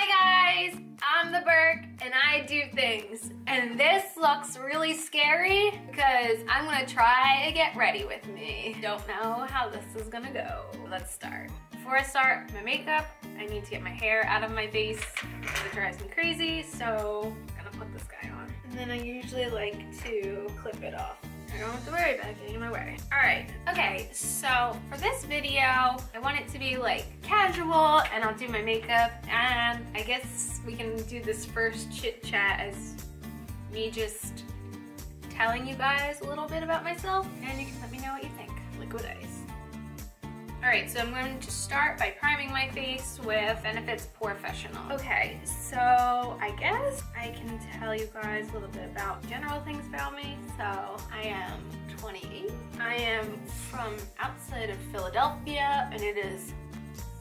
Hi guys, I'm the Burke and I do things. And this looks really scary because I'm gonna try to get ready with me. Don't know how this is gonna go. Let's start. Before I start my makeup, I need to get my hair out of my face because it drives me crazy, so I'm gonna put this guy on. And then I usually like to clip it off. I don't have to worry about getting in my way. All right, okay, so for this video, I want it to be like casual and I'll do my makeup, and I guess we can do this first chit chat as me just telling you guys a little bit about myself, and you can let me know what you think. Liquid ice. All right, so I'm going to start by priming my face with Benefit's Professional. Okay, so I guess I can tell you guys a little bit about general things about me. So I am 28. I am from outside of Philadelphia, and it is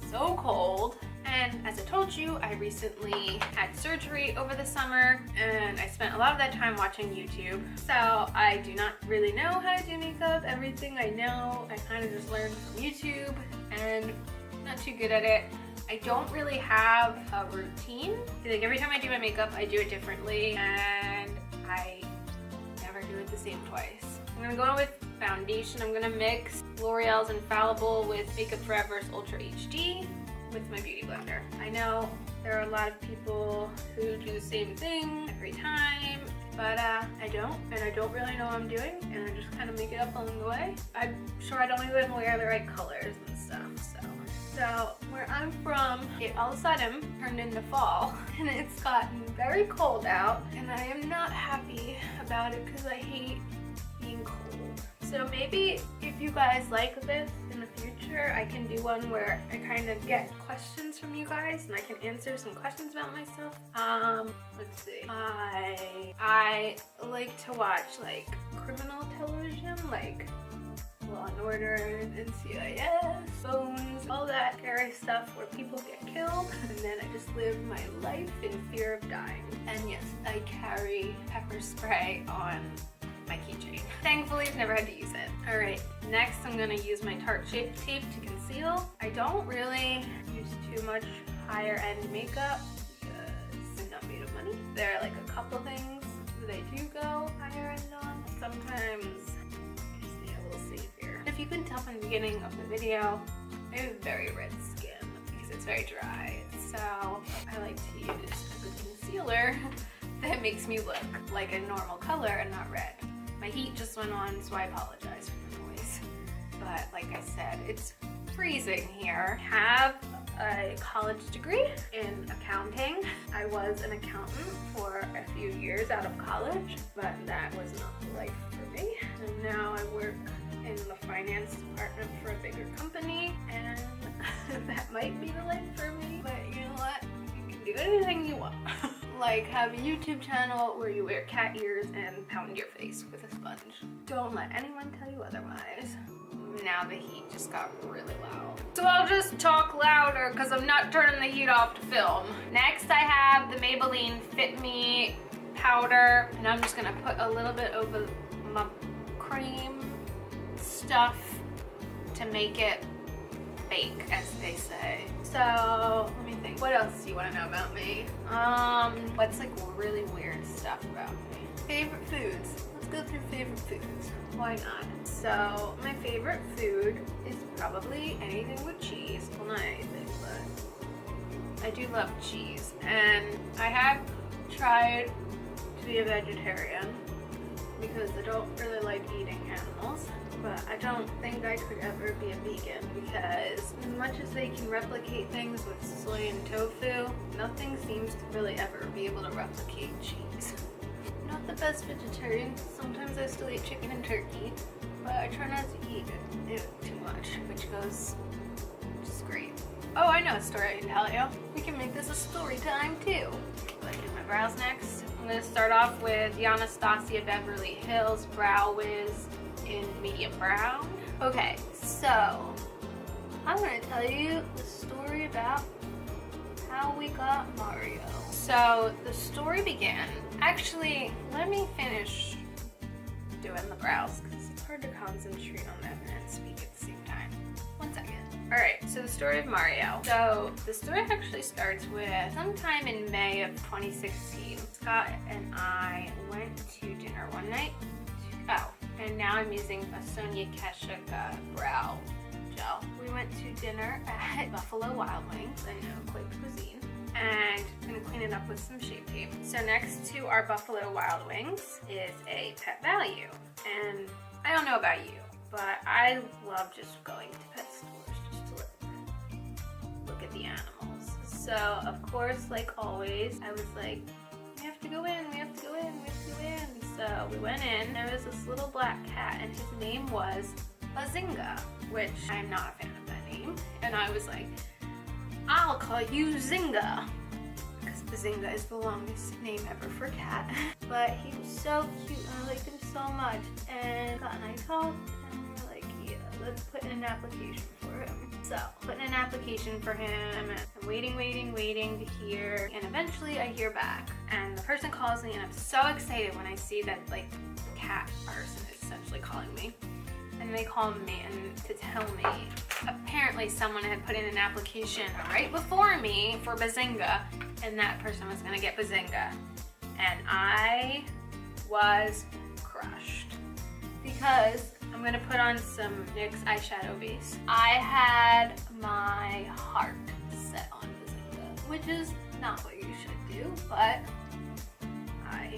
so cold. And as I told you, I recently had surgery over the summer and I spent a lot of that time watching YouTube. So I do not really know how to do makeup. Everything I know, I kind of just learned from YouTube and I'm not too good at it. I don't really have a routine. I feel like every time I do my makeup, I do it differently and I never do it the same twice. I'm gonna go in with foundation. I'm gonna mix L'Oreal's Infallible with Makeup Forever's Ultra HD with my beauty blender. I know there are a lot of people who do the same thing every time, but I don't, and I don't really know what I'm doing, and I just kind of make it up along the way. I'm sure I don't even wear the right colors and stuff, so where I'm from, it all of a sudden turned into fall, and it's gotten very cold out, and I am not happy about it because I hate being cold. So maybe if you guys like this in the future, I can do one where I kind of get questions from you guys and I can answer some questions about myself. Let's see. I like to watch like criminal television, like Law and Order, NCIS, Bones, all that scary stuff where people get killed, and then I just live my life in fear of dying. And yes, I carry pepper spray on my keychain. Thankfully, I've never had to use it. All right, next I'm gonna use my Tarte Shape Tape to conceal. I don't really use too much higher end makeup because I'm not made of money. There are like a couple things that I do go higher end on. Sometimes I just need a little savior. If you can tell from the beginning of the video, I have very red skin because it's very dry. So I like to use a good concealer that makes me look like a normal color and not red. My heat just went on, so I apologize for the noise. But like I said, it's freezing here. I have a college degree in accounting. I was an accountant for a few years out of college, but that was not the life for me. And now I work in the finance department for a bigger company, and that might be the life for me. But you know what? You can do anything you want. Like have a YouTube channel where you wear cat ears and pound your face with a sponge. Don't let anyone tell you otherwise. Now the heat just got really loud. So I'll just talk louder because I'm not turning the heat off to film. Next I have the Maybelline Fit Me powder, and I'm just gonna put a little bit over my cream stuff to make it bake, as they say. So let me think, what else do you want to know about me? What's like really weird stuff about me? Favorite foods. Let's go through favorite foods. Why not? So my favorite food is probably anything with cheese. Well, not anything, but I do love cheese. And I have tried to be a vegetarian because I don't really like eating animals. But I don't think I could ever be a vegan because as much as they can replicate things with soy and tofu, nothing seems to really ever be able to replicate cheese. I'm not the best vegetarian. Sometimes I still eat chicken and turkey, but I try not to eat it too much, which is great. Oh, I know a story I can tell you. We can make this a story time too. Let's do my brows next. I'm gonna start off with the Anastasia Beverly Hills Brow Wiz in medium brown. Okay, so I'm gonna tell you the story about how we got Mario. So the story began, actually, let me finish doing the brows because it's hard to concentrate on them and speak at the same time. One second. Alright, so the story of Mario. So the story actually starts with sometime in May of 2016. Scott and I went to dinner one night. And now I'm using a Sonia Kashuk brow gel. We went to dinner at Buffalo Wild Wings. I know, quite the cuisine. And I'm gonna clean it up with some Shape Tape. So next to our Buffalo Wild Wings is a Pet Value. And I don't know about you, but I love just going to pet stores just to look at the animals. So of course, like always, I was like, we have to go in, we have to go in, we have to go in. So we went in, there was this little black cat and his name was Bazinga, which I'm not a fan of that name. And I was like, I'll call you Zinga, because Bazinga is the longest name ever for a cat. But he was so cute and I liked him so much. And Scott and I talked and we were like, yeah, let's put in an application for him. So put in an application for him and I'm waiting to hear. And eventually I hear back and the person calls me and I'm so excited when I see that like the cat person is essentially calling me. And they called me and to tell me apparently someone had put in an application right before me for Bazinga and that person was gonna get Bazinga. And I was crushed because I'm gonna put on some NYX eyeshadow base. I had my heart set on Bazinga, which is not what you should do, but I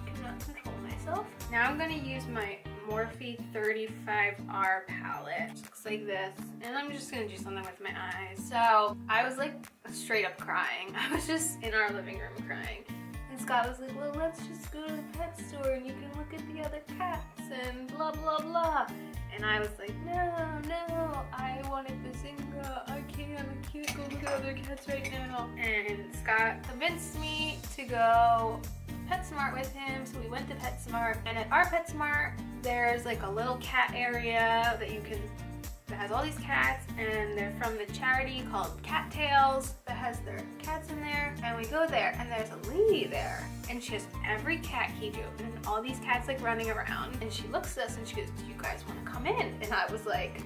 cannot control myself. Now I'm gonna use my Morphe 35R palette. It looks like this. And I'm just gonna do something with my eyes. So I was like straight up crying. I was just in our living room crying. And Scott was like, well, let's just go to the pet store and you can look at the other cats and blah, blah, blah. And I was like, no, I wanted Bazinga. I can't go look at other cats right now. And Scott convinced me to go PetSmart with him, so we went to PetSmart, and at our PetSmart there's like a little cat area that has all these cats, and they're from the charity called Cattails that has their cats in there. And we go there and there's a lady there and she has every cat cage open and all these cats like running around, and she looks at us and she goes, do you guys want to come in? And I was like,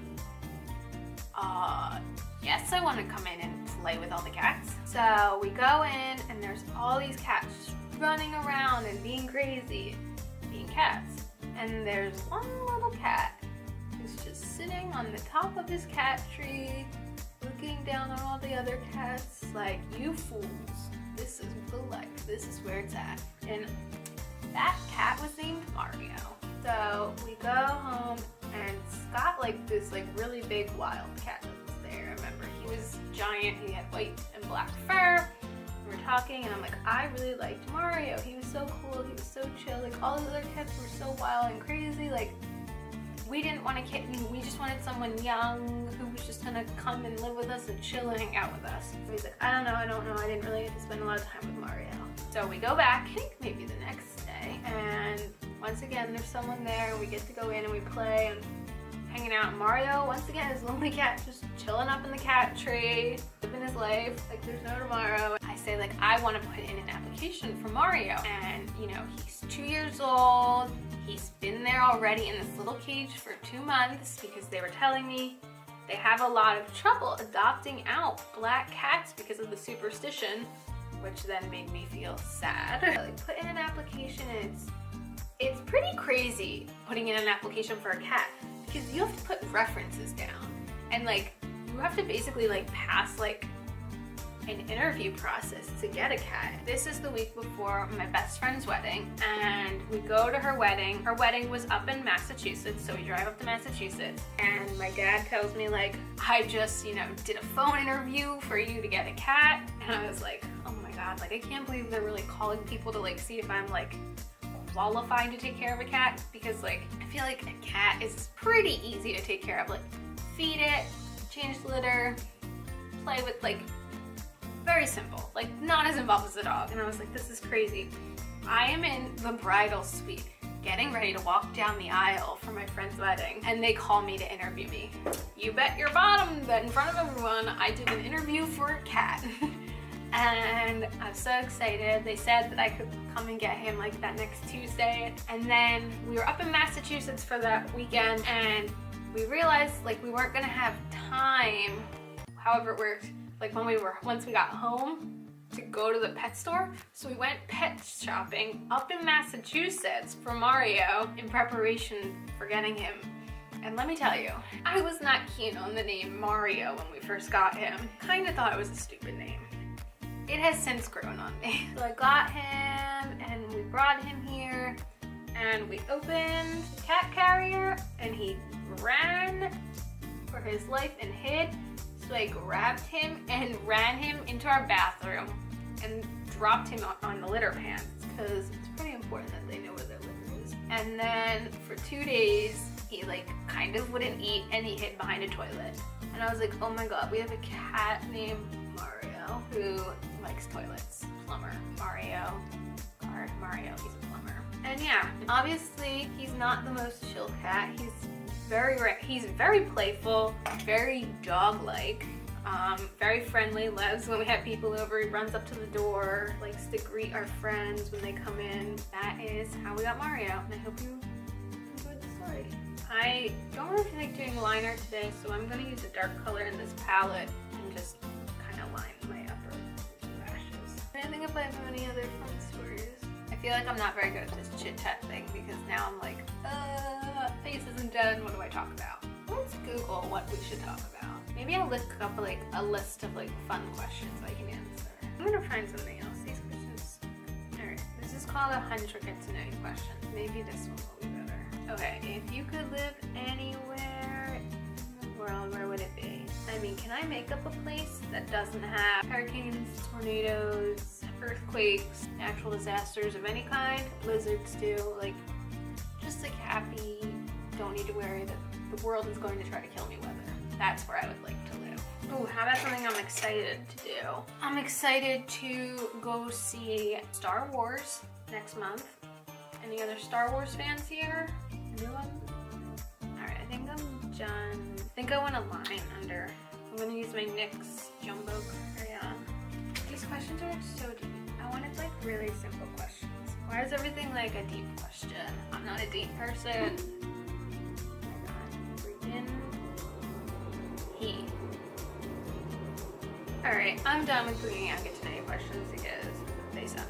yes, I want to come in and play with all the cats. So we go in and there's all these cats just running around and being crazy, being cats. And there's one little cat who's just sitting on the top of his cat tree, looking down on all the other cats like, you fools, this is the life, this is where it's at. And that cat was named Mario. So we go home and Scott liked this like really big wild cat that was there. I remember he was giant, he had white and black fur. We were talking and I'm like, I really liked Mario. He was so cool, he was so chill. Like all the other cats were so wild and crazy. Like we didn't want a kitten, we just wanted someone young who was just gonna come and live with us and chill and hang out with us. So he's like, I don't know, I didn't really get to spend a lot of time with Mario. So we go back, I think maybe the next day, and once again there's someone there and we get to go in and we play and hanging out. Mario, once again, is lonely cat just chilling up in the cat tree, living his life like there's no tomorrow. I say like, I want to put in an application for Mario, and you know, he's 2 years old. He's been there already in this little cage for 2 months because they were telling me they have a lot of trouble adopting out black cats because of the superstition, which then made me feel sad. I like put in an application and it's pretty crazy putting in an application for a cat because you have to put references down and like you have to basically like pass like an interview process to get a cat. This is the week before my best friend's wedding and we go to her wedding. Her wedding was up in Massachusetts, so we drive up to Massachusetts and my dad tells me like, I just, you know, did a phone interview for you to get a cat. And I was like, oh my God, like I can't believe they're really calling people to like see if I'm like qualified to take care of a cat, because like I feel like a cat is pretty easy to take care of. Like feed it, change the litter, play with, like very simple, like not as involved as a dog. And I was like, this is crazy. I am in the bridal suite getting ready to walk down the aisle for my friend's wedding and they call me to interview me. You bet your bottom that in front of everyone I did an interview for a cat. And I'm so excited. They said that I could come and get him like that next Tuesday. And then we were up in Massachusetts for that weekend and we realized like we weren't gonna have time, however it worked, like once we got home, to go to the pet store. So we went pet shopping up in Massachusetts for Mario in preparation for getting him. And let me tell you, I was not keen on the name Mario when we first got him. Kind of thought it was a stupid name. It has since grown on me. So I got him and we brought him here and we opened the cat carrier and he ran for his life and hid. So I grabbed him and ran him into our bathroom and dropped him on the litter pans because it's pretty important that they know where their litter is. And then for 2 days, he like kind of wouldn't eat and he hid behind a toilet. And I was like, oh my god, we have a cat named Mario who likes toilets. Plumber. Mario, he's a plumber. And yeah, obviously he's not the most chill cat. He's very playful, very dog-like, very friendly, loves when we have people over. He runs up to the door, likes to greet our friends when they come in. That is how we got Mario, and I hope you enjoyed the story. I don't really feel like doing liner today, so I'm going to use a dark color in this palette and just kind of line my upper lashes. I think if I have any other fun stories. I feel like I'm not very good at this chit chat thing because now I'm like, face isn't done, what do I talk about? Let's Google what we should talk about. Maybe I'll look up like a list of like fun questions I can answer. I'm gonna find something else. These questions, alright, this is called 100 get to know you questions. Maybe this one will be better. Okay, if you could live anywhere in the world, where would it be? I mean, can I make up a place that doesn't have hurricanes, tornadoes, earthquakes, natural disasters of any kind? Blizzards do, like, just like happy, don't need to worry that the world is going to try to kill me weather. That's where I would like to live. Oh, how about something I'm excited to do? I'm excited to go see Star Wars next month. Any other Star Wars fans here? Anyone? Alright, I think I'm done. I think I want a line under. I'm gonna use my NYX Jumbo crayon. These questions are so deep. I wanted like really simple questions. Why is everything like a deep question? I'm not a deep person. Alright, I'm done with cooking out get to know you questions because they suck.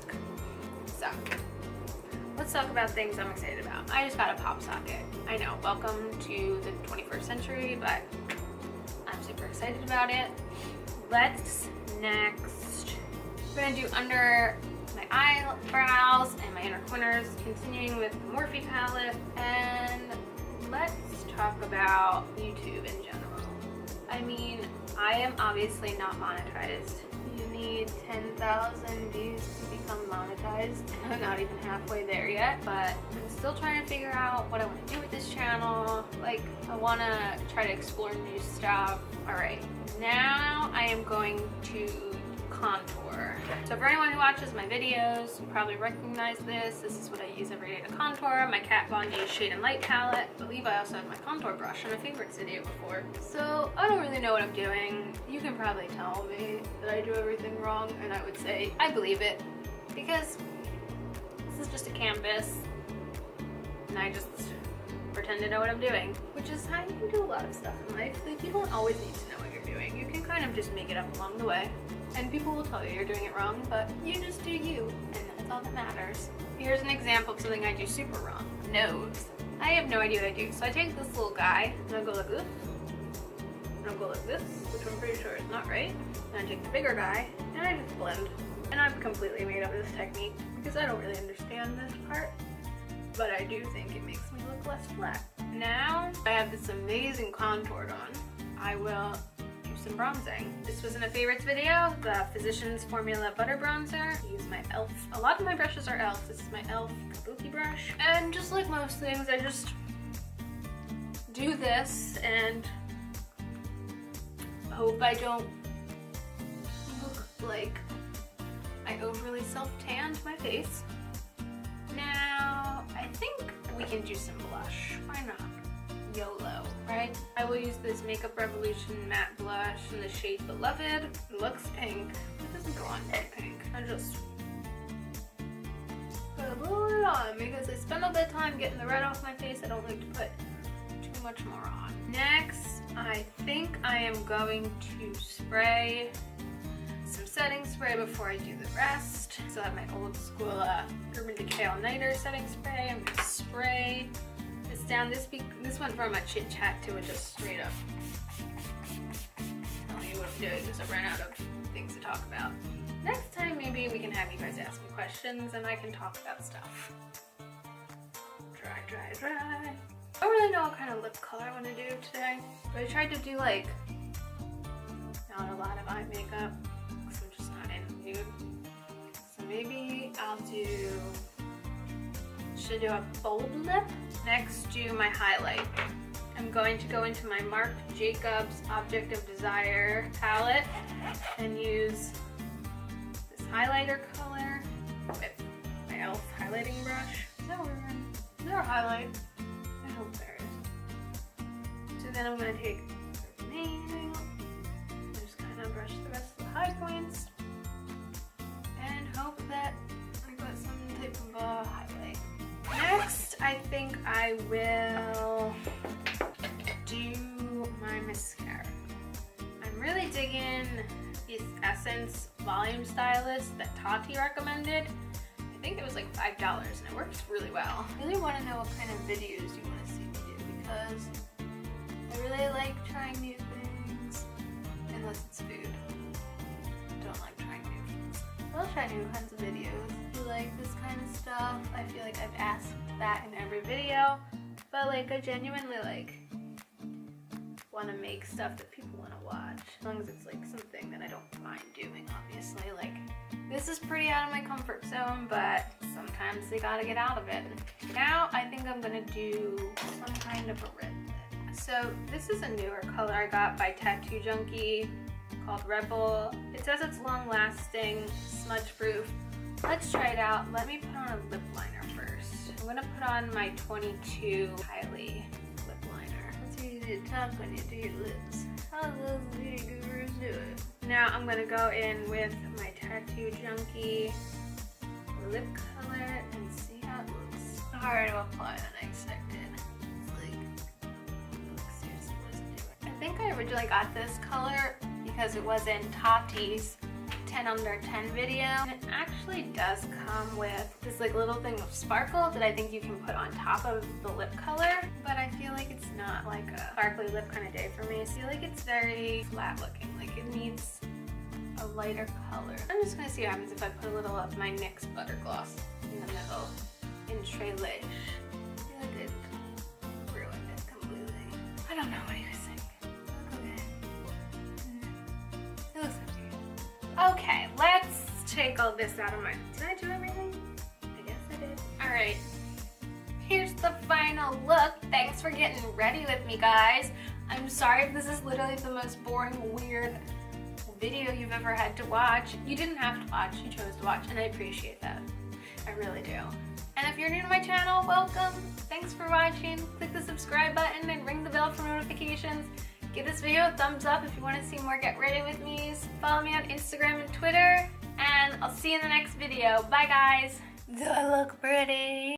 Let's talk about things I'm excited about. I just got a pop socket. I know, welcome to the 21st century, but I'm super excited about it. Let's next, we're gonna do under my eyebrows and my inner corners, continuing with the Morphe palette, and let's talk about YouTube in general. I mean, I am obviously not monetized. You need 10,000 views to become monetized. I'm not even halfway there yet, but I'm still trying to figure out what I want to do with this channel. Like, I want to try to explore new stuff. Alright, now I am going to contour. So for anyone who watches my videos, you probably recognize this. This is what I use every day to contour. My Kat Von D Shade and Light palette. I believe I also have my contour brush in a favorites video before. So I don't really know what I'm doing. You can probably tell me that I do everything wrong, and I would say I believe it because this is just a canvas and I just pretend to know what I'm doing, which is how you can do a lot of stuff in life. Like, you don't always need to know what you're doing. You can kind of just make it up along the way. And people will tell you you're doing it wrong, but you just do you, and that's all that matters. Here's an example of something I do super wrong. Nose. I have no idea what I do. So I take this little guy, and I go like this, and I'll go like this, which I'm pretty sure is not right. And I take the bigger guy, and I just blend. And I've completely made up this technique because I don't really understand this part, but I do think it makes me look less flat. Now I have this amazing contour on. I will some bronzing. This was in a favorites video, the Physicians Formula Butter Bronzer. I use my e.l.f. A lot of my brushes are e.l.f. This is my e.l.f. Kabuki brush. And just like most things, I just do this and hope I don't look like I overly self-tanned my face. Now, I think we can do some blush. Why not? YOLO, right? I will use this Makeup Revolution matte blush in the shade Beloved. It looks pink. It doesn't go on pink. I just put a little bit on because I spend all the time getting the red off my face. I don't like to put too much more on. Next, I think I am going to spray some setting spray before I do the rest. So I have my old school Urban Decay All Nighter setting spray. I'm gonna spray this down. This went from a chit chat to a just straight up telling you what I'm doing because I ran out of things to talk about. Next time maybe we can have you guys ask me questions and I can talk about stuff. Dry, dry, dry. I don't really know what kind of lip color I want to do today, but I tried to do like not a lot of eye makeup because I'm just not in the mood. So maybe I'll should do a bold lip. Next, do my highlight. I'm going to go into my Marc Jacobs Object of Desire palette and use this highlighter color with my e.l.f. highlighting brush. Is there a highlight? I hope there is. So then I'm going to take the remaining and just kind of brush the rest of the high points and hope that I got some type of a highlight. Next, I think I will do my mascara. I'm really digging this Essence Volume Stylist that Tati recommended. I think it was like $5 and it works really well. I really want to know what kind of videos you want to see me do because I really like trying new things, unless it's food. I don't like trying new things. I'll try new kinds of videos. If you like this kind of stuff, I feel like I've asked that in every video, but like I genuinely like want to make stuff that people want to watch, as long as it's like something that I don't mind doing, obviously. Like, this is pretty out of my comfort zone, but sometimes they gotta get out of it. Now I think I'm gonna do some kind of a red lip. So this is a newer color I got by Tattoo Junkie called Rebel. It says it's long lasting, smudge proof. Let's try it out. Let me put on a lip liner first. I'm gonna put on my 22 Kylie lip liner. It's easy to talk when you do your lips. How those beauty gurus do it. Now I'm gonna go in with my Tattoo Junkie lip color and see how it looks. Harder to apply than I expected. It's like, seriously, what is it doing? I think I originally got this color because it was in Tati's 10 under 10 video. And it actually does come with this like little thing of sparkle that I think you can put on top of the lip color, but I feel like it's not like a sparkly lip kind of day for me. I feel like it's very flat looking, like it needs a lighter color. I'm just gonna see what happens if I put a little of my NYX Butter Gloss in the middle in Trelish. I feel like it ruined it completely. I don't know, what do you guys think? Okay. It looks okay. Okay, let's take all this out of my... Did I do everything? I guess I did. Alright, here's the final look. Thanks for getting ready with me, guys. I'm sorry if this is literally the most boring, weird video you've ever had to watch. You didn't have to watch, you chose to watch, and I appreciate that. I really do. And if you're new to my channel, welcome. Thanks for watching. Click the subscribe button and ring the bell for notifications. Give this video a thumbs up if you want to see more Get Ready With Me's. Follow me on Instagram and Twitter, and I'll see you in the next video. Bye, guys. Do I look pretty?